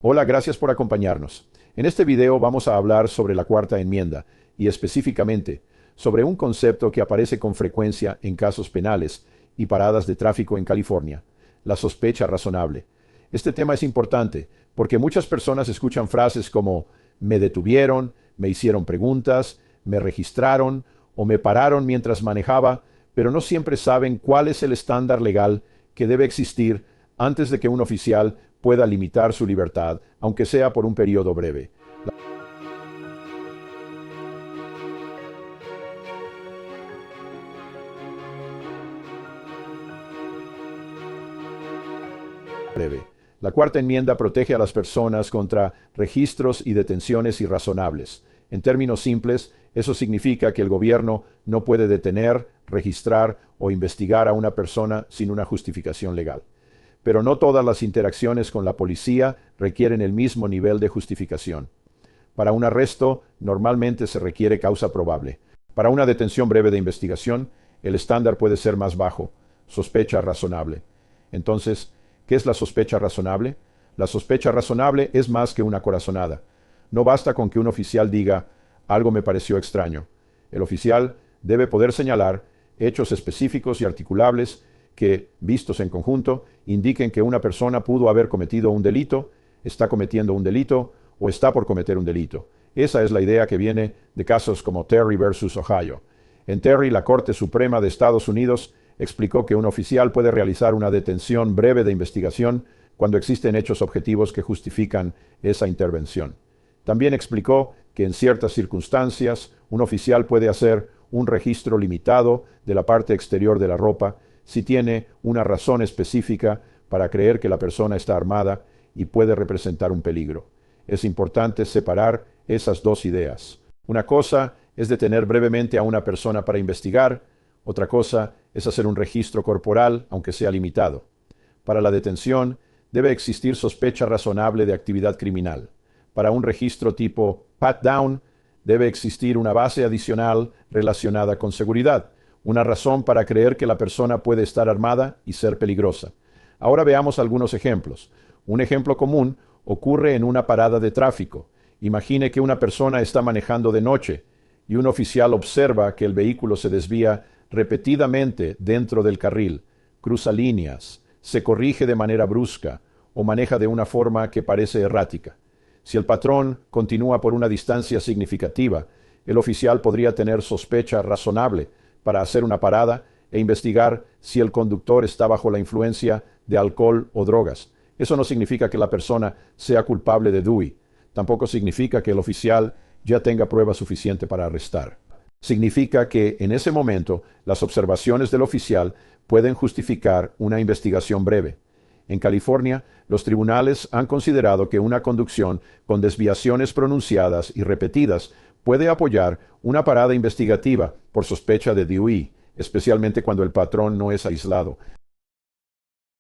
Hola, gracias por acompañarnos. En este video vamos a hablar sobre la Cuarta Enmienda y específicamente sobre un concepto que aparece con frecuencia en casos penales y paradas de tráfico en California, la sospecha razonable. Este tema es importante porque muchas personas escuchan frases como me detuvieron, me hicieron preguntas, me registraron o me pararon mientras manejaba, pero no siempre saben cuál es el estándar legal que debe existir antes de que un oficial pueda limitar su libertad, aunque sea por un periodo breve. La Cuarta Enmienda protege a las personas contra registros y detenciones irrazonables. En términos simples, eso significa que el gobierno no puede detener, registrar o investigar a una persona sin una justificación legal. Pero no todas las interacciones con la policía requieren el mismo nivel de justificación. Para un arresto, normalmente se requiere causa probable. Para una detención breve de investigación, el estándar puede ser más bajo, sospecha razonable. Entonces, ¿qué es la sospecha razonable? La sospecha razonable es más que una corazonada. No basta con que un oficial diga, algo me pareció extraño. El oficial debe poder señalar hechos específicos y articulables que, vistos en conjunto, indiquen que una persona pudo haber cometido un delito, está cometiendo un delito o está por cometer un delito. Esa es la idea que viene de casos como Terry versus Ohio. En Terry, la Corte Suprema de Estados Unidos explicó que un oficial puede realizar una detención breve de investigación cuando existen hechos objetivos que justifican esa intervención. También explicó que en ciertas circunstancias un oficial puede hacer un registro limitado de la parte exterior de la ropa si tiene una razón específica para creer que la persona está armada y puede representar un peligro. Es importante separar esas dos ideas. Una cosa es detener brevemente a una persona para investigar, otra cosa es hacer un registro corporal, aunque sea limitado. Para la detención, debe existir sospecha razonable de actividad criminal. Para un registro tipo pat-down, debe existir una base adicional relacionada con seguridad, una razón para creer que la persona puede estar armada y ser peligrosa. Ahora veamos algunos ejemplos. Un ejemplo común ocurre en una parada de tráfico. Imagine que una persona está manejando de noche y un oficial observa que el vehículo se desvía repetidamente dentro del carril, cruza líneas, se corrige de manera brusca o maneja de una forma que parece errática. Si el patrón continúa por una distancia significativa, el oficial podría tener sospecha razonable para hacer una parada e investigar si el conductor está bajo la influencia de alcohol o drogas. Eso no significa que la persona sea culpable de DUI. Tampoco significa que el oficial ya tenga prueba suficiente para arrestar. Significa que en ese momento las observaciones del oficial pueden justificar una investigación breve. En California, los tribunales han considerado que una conducción con desviaciones pronunciadas y repetidas puede apoyar una parada investigativa por sospecha de DUI, especialmente cuando el patrón no es aislado.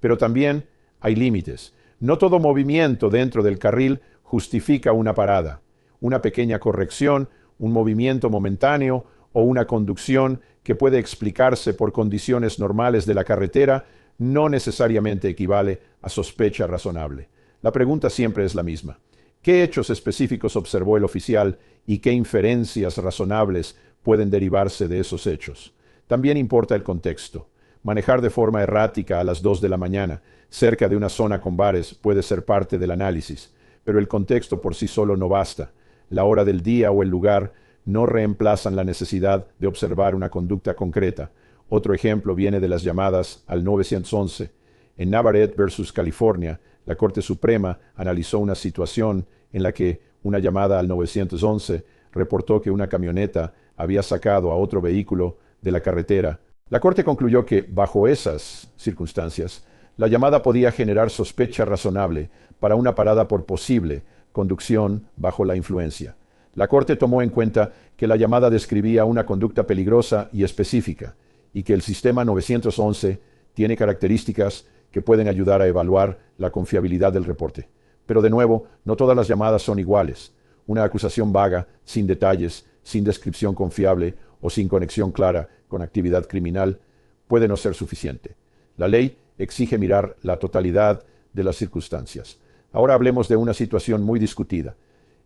Pero también hay límites. No todo movimiento dentro del carril justifica una parada. Una pequeña corrección, un movimiento momentáneo o una conducción que puede explicarse por condiciones normales de la carretera no necesariamente equivale a sospecha razonable. La pregunta siempre es la misma. ¿Qué hechos específicos observó el oficial y qué inferencias razonables pueden derivarse de esos hechos? También importa el contexto. Manejar de forma errática a las 2 de la mañana, cerca de una zona con bares, puede ser parte del análisis, pero el contexto por sí solo no basta. La hora del día o el lugar no reemplazan la necesidad de observar una conducta concreta. Otro ejemplo viene de las llamadas al 911. En Navarrete versus California, la Corte Suprema analizó una situación en la que una llamada al 911 reportó que una camioneta había sacado a otro vehículo de la carretera. La Corte concluyó que, bajo esas circunstancias, la llamada podía generar sospecha razonable para una parada por posible conducción bajo la influencia. La Corte tomó en cuenta que la llamada describía una conducta peligrosa y específica, y que el sistema 911 tiene características que pueden ayudar a evaluar la confiabilidad del reporte. Pero de nuevo, no todas las llamadas son iguales. Una acusación vaga, sin detalles, sin descripción confiable o sin conexión clara con actividad criminal puede no ser suficiente. La ley exige mirar la totalidad de las circunstancias. Ahora hablemos de una situación muy discutida: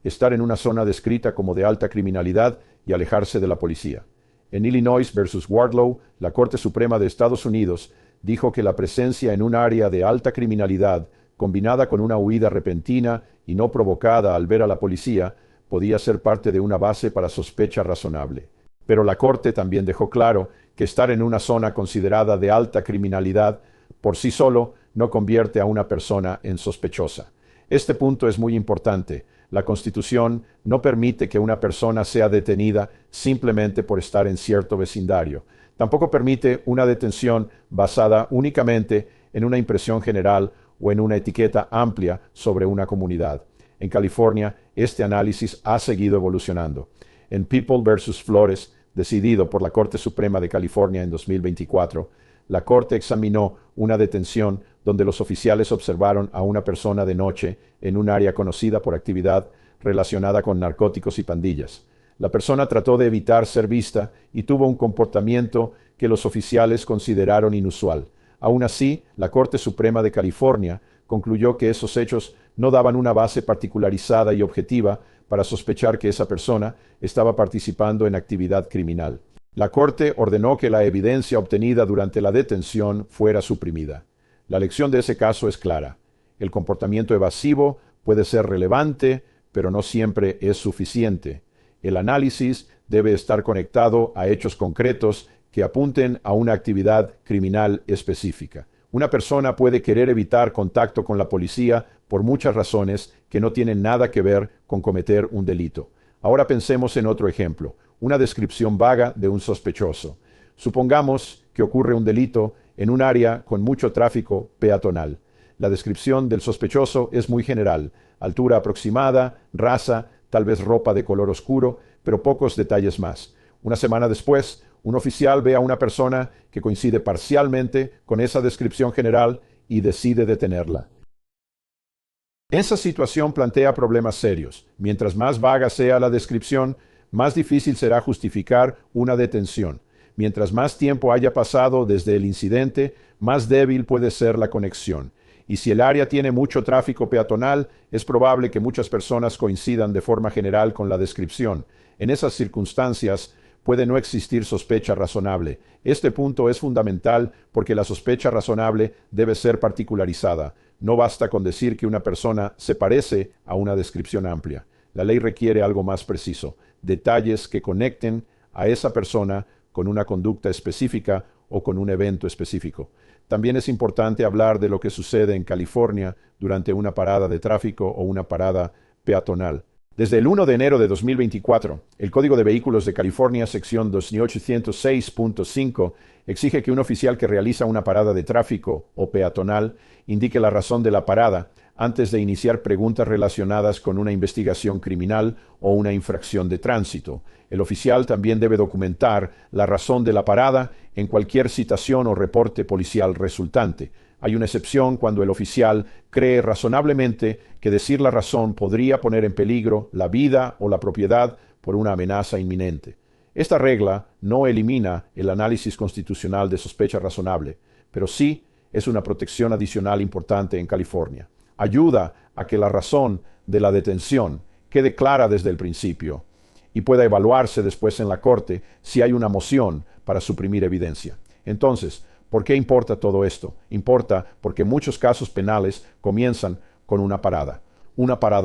estar en una zona descrita como de alta criminalidad y alejarse de la policía. En Illinois versus Wardlow, la Corte Suprema de Estados Unidos dijo que la presencia en un área de alta criminalidad, combinada con una huida repentina y no provocada al ver a la policía, podía ser parte de una base para sospecha razonable. Pero la Corte también dejó claro que estar en una zona considerada de alta criminalidad por sí solo no convierte a una persona en sospechosa. Este punto es muy importante. La Constitución no permite que una persona sea detenida simplemente por estar en cierto vecindario. Tampoco permite una detención basada únicamente en una impresión general o en una etiqueta amplia sobre una comunidad. En California, este análisis ha seguido evolucionando. En People versus Flores, decidido por la Corte Suprema de California en 2024, la Corte examinó una detención donde los oficiales observaron a una persona de noche en un área conocida por actividad relacionada con narcóticos y pandillas. La persona trató de evitar ser vista y tuvo un comportamiento que los oficiales consideraron inusual. Aún así, la Corte Suprema de California concluyó que esos hechos no daban una base particularizada y objetiva para sospechar que esa persona estaba participando en actividad criminal. La Corte ordenó que la evidencia obtenida durante la detención fuera suprimida. La lección de ese caso es clara: el comportamiento evasivo puede ser relevante, pero no siempre es suficiente. El análisis debe estar conectado a hechos concretos que apunten a una actividad criminal específica. Una persona puede querer evitar contacto con la policía por muchas razones que no tienen nada que ver con cometer un delito. Ahora pensemos en otro ejemplo: una descripción vaga de un sospechoso. Supongamos que ocurre un delito en un área con mucho tráfico peatonal. La descripción del sospechoso es muy general: altura aproximada, raza, tal vez ropa de color oscuro, pero pocos detalles más. Una semana después, un oficial ve a una persona que coincide parcialmente con esa descripción general y decide detenerla. Esa situación plantea problemas serios. Mientras más vaga sea la descripción, más difícil será justificar una detención. Mientras más tiempo haya pasado desde el incidente, más débil puede ser la conexión. Y si el área tiene mucho tráfico peatonal, es probable que muchas personas coincidan de forma general con la descripción. En esas circunstancias, puede no existir sospecha razonable. Este punto es fundamental porque la sospecha razonable debe ser particularizada. No basta con decir que una persona se parece a una descripción amplia. La ley requiere algo más preciso: detalles que conecten a esa persona con una conducta específica o con un evento específico. También es importante hablar de lo que sucede en California durante una parada de tráfico o una parada peatonal. Desde el 1 de enero de 2024, el Código de Vehículos de California, sección 2806.5, exige que un oficial que realiza una parada de tráfico o peatonal indique la razón de la parada antes de iniciar preguntas relacionadas con una investigación criminal o una infracción de tránsito. El oficial también debe documentar la razón de la parada en cualquier citación o reporte policial resultante. Hay una excepción cuando el oficial cree razonablemente que decir la razón podría poner en peligro la vida o la propiedad por una amenaza inminente. Esta regla no elimina el análisis constitucional de sospecha razonable, pero sí es una protección adicional importante en California. Ayuda a que la razón de la detención quede clara desde el principio y pueda evaluarse después en la corte si hay una moción para suprimir evidencia. Entonces, ¿por qué importa todo esto? Importa porque muchos casos penales comienzan con una parada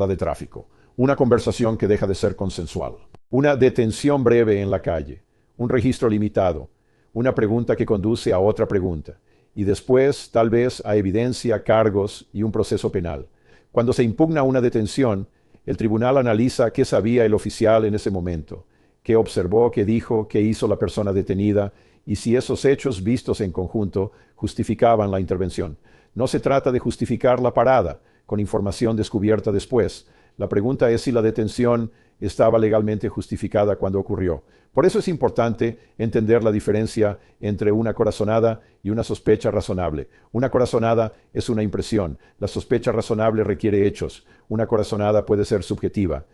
de tráfico, una conversación que deja de ser consensual, una detención breve en la calle, un registro limitado, una pregunta que conduce a otra pregunta, y después tal vez a evidencia, cargos y un proceso penal. Cuando se impugna una detención, el tribunal analiza qué sabía el oficial en ese momento, qué observó, qué dijo, qué hizo la persona detenida, y si esos hechos vistos en conjunto justificaban la intervención. No se trata de justificar la parada con información descubierta después. La pregunta es si la detención estaba legalmente justificada cuando ocurrió. Por eso es importante entender la diferencia entre una corazonada y una sospecha razonable. Una corazonada es una impresión. La sospecha razonable requiere hechos. Una corazonada puede ser subjetiva.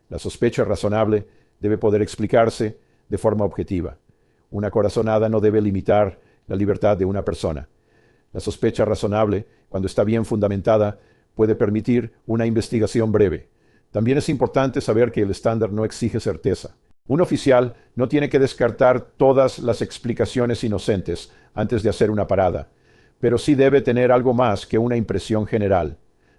La sospecha razonable debe poder explicarse de forma objetiva. Una corazonada no debe limitar la libertad de una persona. La sospecha razonable, cuando está bien fundamentada, puede permitir una investigación breve. También es importante saber que el estándar no exige certeza. Un oficial no tiene que descartar todas las explicaciones inocentes antes de hacer una parada, pero sí debe tener algo más que una impresión general.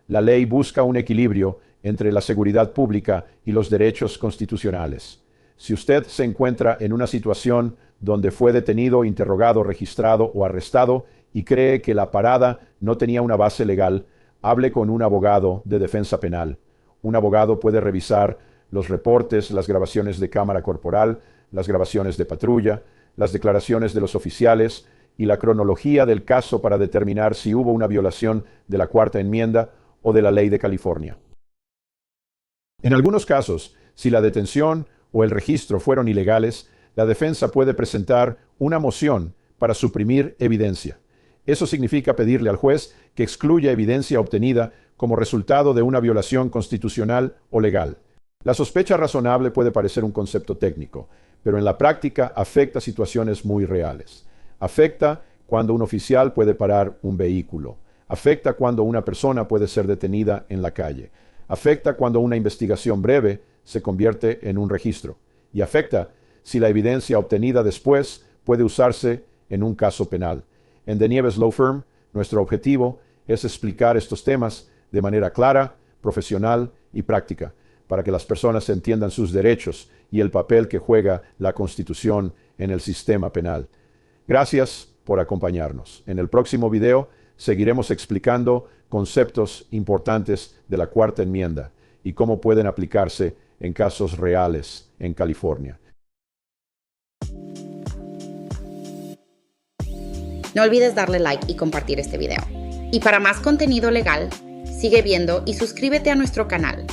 La ley busca un equilibrio entre la seguridad pública y los derechos constitucionales. Si usted se encuentra en una situación donde fue detenido, interrogado, registrado o arrestado y cree que la parada no tenía una base legal, hable con un abogado de defensa penal. Un abogado puede revisar los reportes, las grabaciones de cámara corporal, las grabaciones de patrulla, las declaraciones de los oficiales y la cronología del caso para determinar si hubo una violación de la Cuarta Enmienda o de la Ley de California. En algunos casos, si la detención o el registro fueron ilegales, la defensa puede presentar una moción para suprimir evidencia. Eso significa pedirle al juez que excluya evidencia obtenida como resultado de una violación constitucional o legal. La sospecha razonable puede parecer un concepto técnico, pero en la práctica afecta situaciones muy reales. Afecta cuando un oficial puede parar un vehículo. Afecta cuando una persona puede ser detenida en la calle. Afecta cuando una investigación breve se convierte en un registro. Y afecta si la evidencia obtenida después puede usarse en un caso penal. En De Nieves Law Firm, nuestro objetivo es explicar estos temas de manera clara, profesional y práctica, para que las personas entiendan sus derechos y el papel que juega la Constitución en el sistema penal. Gracias por acompañarnos. En el próximo video seguiremos explicando conceptos importantes de la Cuarta Enmienda y cómo pueden aplicarse en casos reales en California. No olvides darle like y compartir este video. Y para más contenido legal, sigue viendo y suscríbete a nuestro canal.